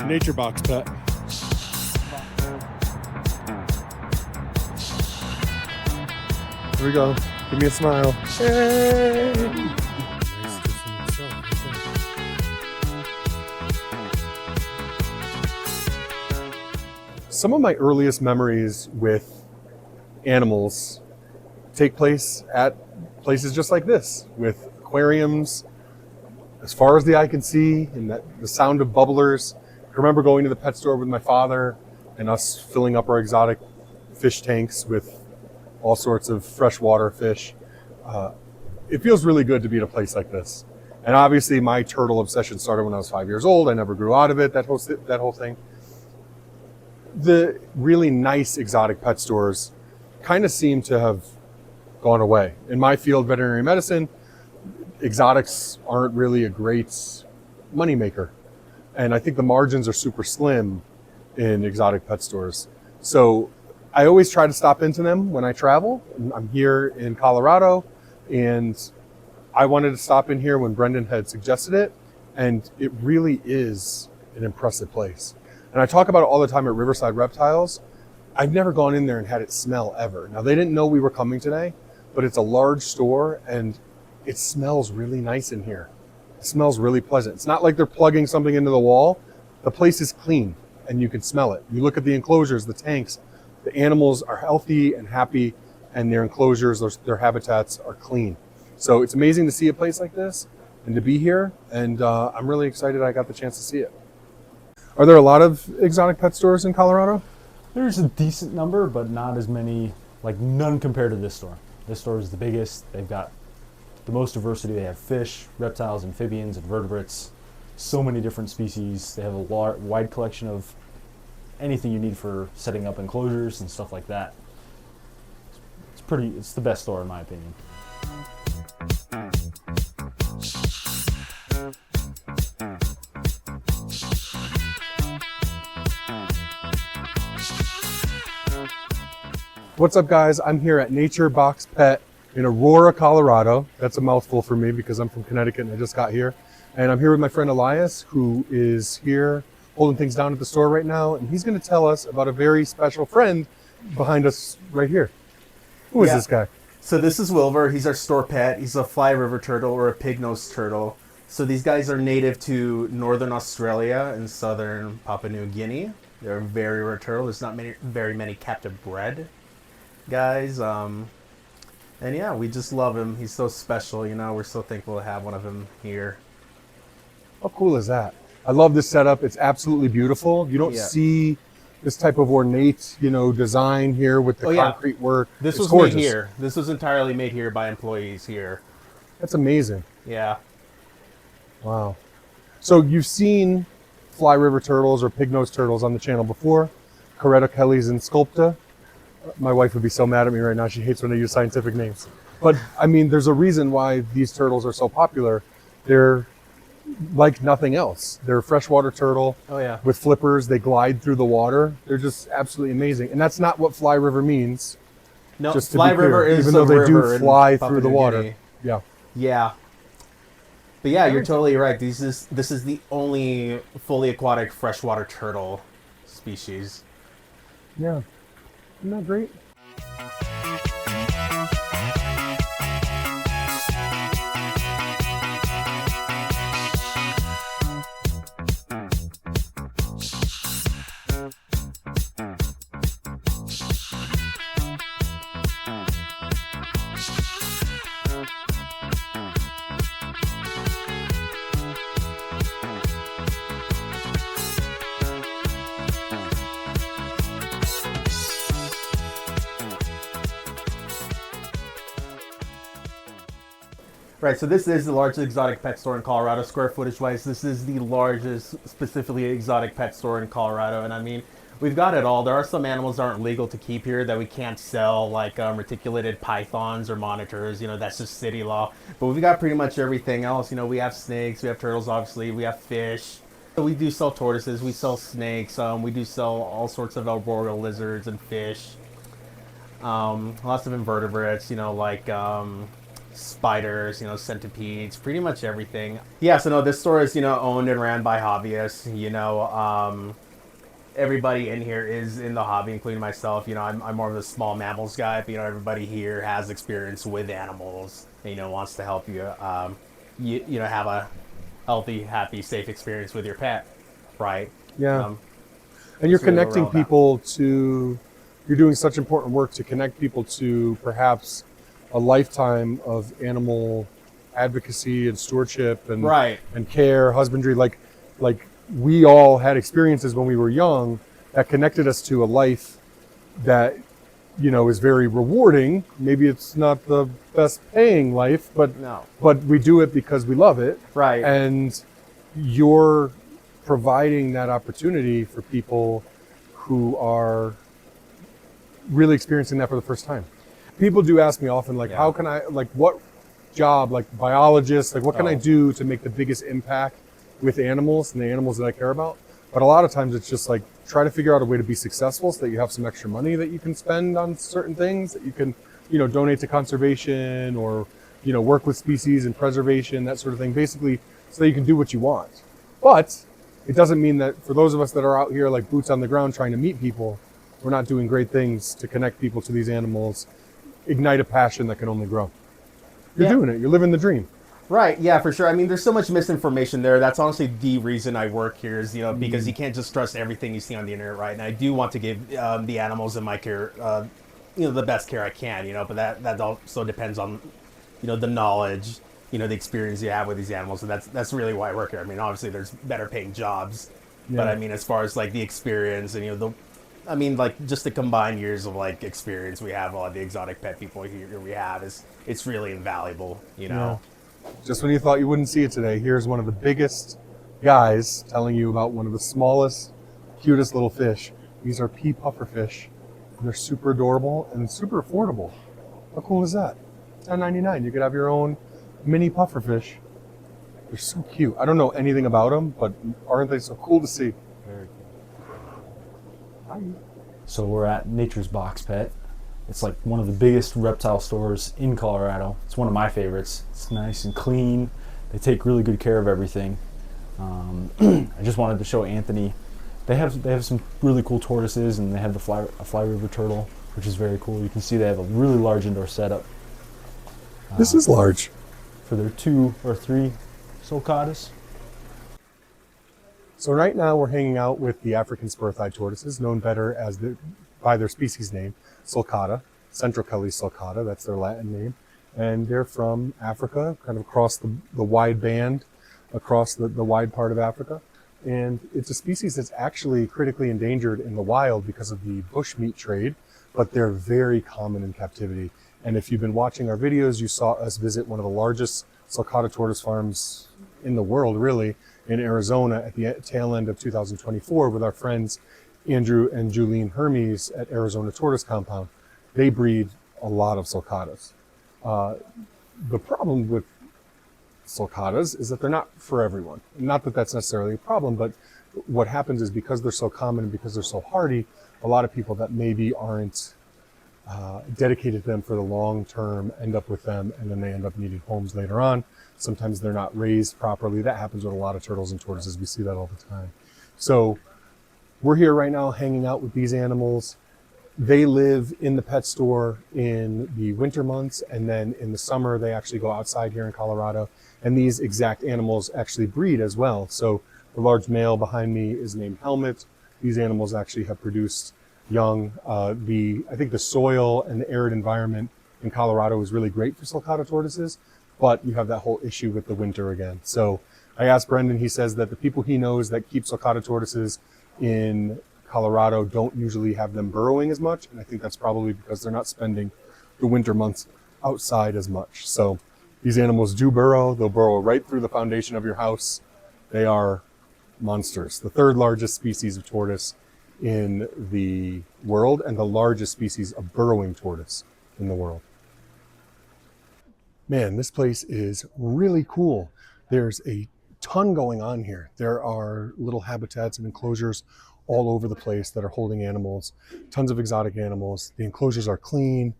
Nature Box Pet. Here we go. Give me a smile. Hey! Some of my earliest memories with animals take place at places just like this, with aquariums as far as the eye can see, and the sound of bubblers. I remember going to the pet store with my father and us filling up our exotic fish tanks with all sorts of freshwater fish. It feels really good to be at a place like this. And obviously my turtle obsession started when I was 5 years old. I never grew out of it, that whole thing. The really nice exotic pet stores kind of seem to have gone away. In my field, veterinary medicine, exotics aren't really a great moneymaker. And I think the margins are super slim in exotic pet stores. So I always try to stop into them when I travel. I'm here in Colorado, and I wanted to stop in here when Brendan had suggested it. And it really is an impressive place. And I talk about it all the time at Riverside Reptiles. I've never gone in there and had it smell ever. Now, they didn't know we were coming today, but it's a large store and it smells really nice in here. It smells really pleasant. It's not like they're plugging something into the wall. The place is clean and you can smell it. You look at the enclosures, the tanks, the animals are healthy and happy, and their enclosures, their habitats are clean. So it's amazing to see a place like this and to be here. And I'm really excited I got the chance to see it. Are there a lot of exotic pet stores in Colorado? There's a decent number, but not as many, like none compared to this store. This store is the biggest. They've got the most diversity. They have fish, reptiles, amphibians, invertebrates, so many different species. They have a wide collection of anything you need for setting up enclosures and stuff like that. It's the best store in my opinion. What's up, guys? I'm here at Nature Box Pet in Aurora, Colorado. That's a mouthful for me because I'm from Connecticut and I just got here. And I'm here with my friend Elias, who is here holding things down at the store right now. And he's going to tell us about a very special friend behind us right here. Who is this guy? So this is Wilbur. He's our store pet. He's a fly river turtle or a pig-nosed turtle. So these guys are native to northern Australia and southern Papua New Guinea. They're a very rare turtle. There's not very many captive bred guys. And yeah, we just love him. He's so special. You know, we're so thankful to have one of them here. How cool is that? I love this setup. It's absolutely beautiful. You don't see this type of ornate, design here with the concrete work. This was gorgeous. made here. This was entirely made here by employees here. That's amazing. Yeah. Wow. So you've seen fly river turtles or pig-nosed turtles on the channel before. Carretochelys and insculpta. My wife would be so mad at me right now. She hates when I use scientific names. But I mean, there's a reason why these turtles are so popular. They're like nothing else. They're a freshwater turtle with flippers. They glide through the water. They're just absolutely amazing. And that's not what fly river means. No, just fly river is even though they do fly Papua through the New water. Guinea. Yeah. Yeah. But yeah, you're totally right. This is the only fully aquatic freshwater turtle species. Yeah. Isn't that great? Right, so this is the largest exotic pet store in Colorado, square footage wise. This is the largest specifically exotic pet store in Colorado, and I mean, we've got it all. There are some animals that aren't legal to keep here that we can't sell, like reticulated pythons or monitors. That's just city law. But we've got pretty much everything else. We have snakes, we have turtles, obviously, we have fish. So we do sell tortoises, we sell snakes, we do sell all sorts of arboreal lizards and fish. Lots of invertebrates, like spiders, centipedes, pretty much everything. Yeah, so no, this store is, owned and ran by hobbyists. Everybody in here is in the hobby, including myself. I'm more of the small mammals guy, but everybody here has experience with animals and, wants to help you, have a healthy, happy, safe experience with your pet, right? Yeah. And you're that's really what we're connecting all about. people to, you're doing such important work to connect people to perhaps a lifetime of animal advocacy and stewardship and Right. and care, husbandry. Like we all had experiences when we were young that connected us to a life that is very rewarding. Maybe it's not the best paying life, but No. we do it because we love it. Right. And you're providing that opportunity for people who are really experiencing that for the first time. People do ask me often, like, Yeah. how can I, like, what job, like biologist, like, what can I Oh. do to make the biggest impact with animals and the animals that I care about? But a lot of times it's just like, try to figure out a way to be successful so that you have some extra money that you can spend on certain things, that you can, donate to conservation or, work with species and preservation, that sort of thing, basically, so that you can do what you want. But it doesn't mean that for those of us that are out here like boots on the ground trying to meet people, we're not doing great things to connect people to these animals, ignite a passion that can only grow. You're Yeah. doing it. You're living the dream. Right, yeah, for sure. I mean, there's so much misinformation there. That's honestly the reason I work here is, because you can't just trust everything you see on the internet, right? And I do want to give the animals in my care, the best care I can, but that also depends on, the knowledge, the experience you have with these animals. And that's really why I work here. I mean, obviously there's better paying jobs, but Yeah. I mean, as far as like the experience and, just the combined years of like experience we have, all the exotic pet people here we have it's really invaluable, Yeah. Just when you thought you wouldn't see it today, here's one of the biggest guys telling you about one of the smallest, cutest little fish. These are pea pufferfish. They're super adorable and super affordable. How cool is that? $10.99. You could have your own mini pufferfish. They're so cute. I don't know anything about them, but aren't they so cool to see? Very cool. Hi. So we're at Nature's Box Pet. It's like one of the biggest reptile stores in Colorado. It's one of my favorites. It's nice and clean. They take really good care of everything. I just wanted to show Anthony. They have some really cool tortoises, and they have a fly river turtle, which is very cool. You can see they have a really large indoor setup This is large. for their 2 or 3 sulcatas. So right now we're hanging out with the African spur-thighed tortoises, known better as by their species name, Sulcata, Carretochelys sulcata, that's their Latin name. And they're from Africa, kind of across the wide band, across the wide part of Africa. And it's a species that's actually critically endangered in the wild because of the bushmeat trade, but they're very common in captivity. And if you've been watching our videos, you saw us visit one of the largest sulcata tortoise farms in the world, really, in Arizona at the tail end of 2024 with our friends Andrew and Julene Hermes at Arizona Tortoise Compound. They breed a lot of sulcatas. The problem with sulcatas is that they're not for everyone. Not that that's necessarily a problem, but what happens is because they're so common and because they're so hardy, a lot of people that maybe aren't dedicated to them for the long term end up with them, and then they end up needing homes later on. Sometimes they're not raised properly. That happens with a lot of turtles and tortoises. We see that all the time. So we're here right now hanging out with these animals. They live in the pet store in the winter months, and then in the summer they actually go outside here in Colorado, and these exact animals actually breed as well. So the large male behind me is named Helmet. These animals actually have produced young. I think the soil and the arid environment in Colorado is really great for sulcata tortoises, but you have that whole issue with the winter again. So I asked Brendan, he says that the people he knows that keep sulcata tortoises in Colorado don't usually have them burrowing as much, and I think that's probably because they're not spending the winter months outside as much. So these animals do burrow. They'll burrow right through the foundation of your house. They are monsters. The third largest species of tortoise in the world and the largest species of burrowing tortoise in the world. Man, this place is really cool. There's a ton going on here. There are little habitats and enclosures all over the place that are holding animals, tons of exotic animals. The enclosures are clean.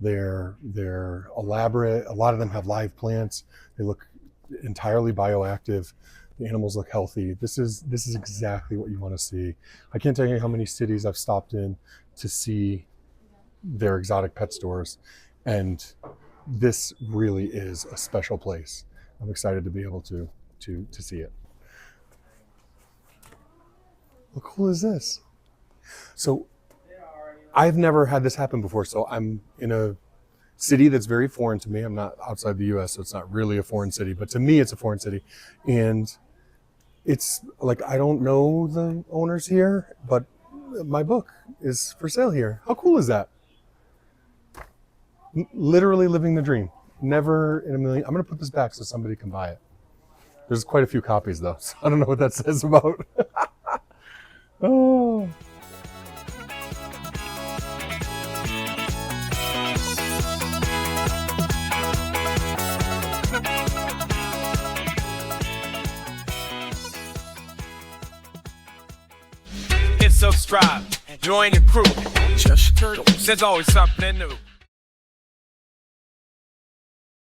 They're elaborate. A lot of them have live plants. They look entirely bioactive. The animals look healthy. This is exactly what you want to see. I can't tell you how many cities I've stopped in to see their exotic pet stores, and this really is a special place. I'm excited to be able to see it. How cool is this? So I've never had this happen before. So I'm in a city that's very foreign to me. I'm not outside the US, so it's not really a foreign city, but to me it's a foreign city. And it's like, I don't know the owners here, but my book is for sale here. How cool is that? Literally living the dream. Never in a million. I'm going to put this back so somebody can buy it. There's quite a few copies though, so I don't know what that says about. Oh. Hit subscribe, join the crew. Just Turtles, there's always something new.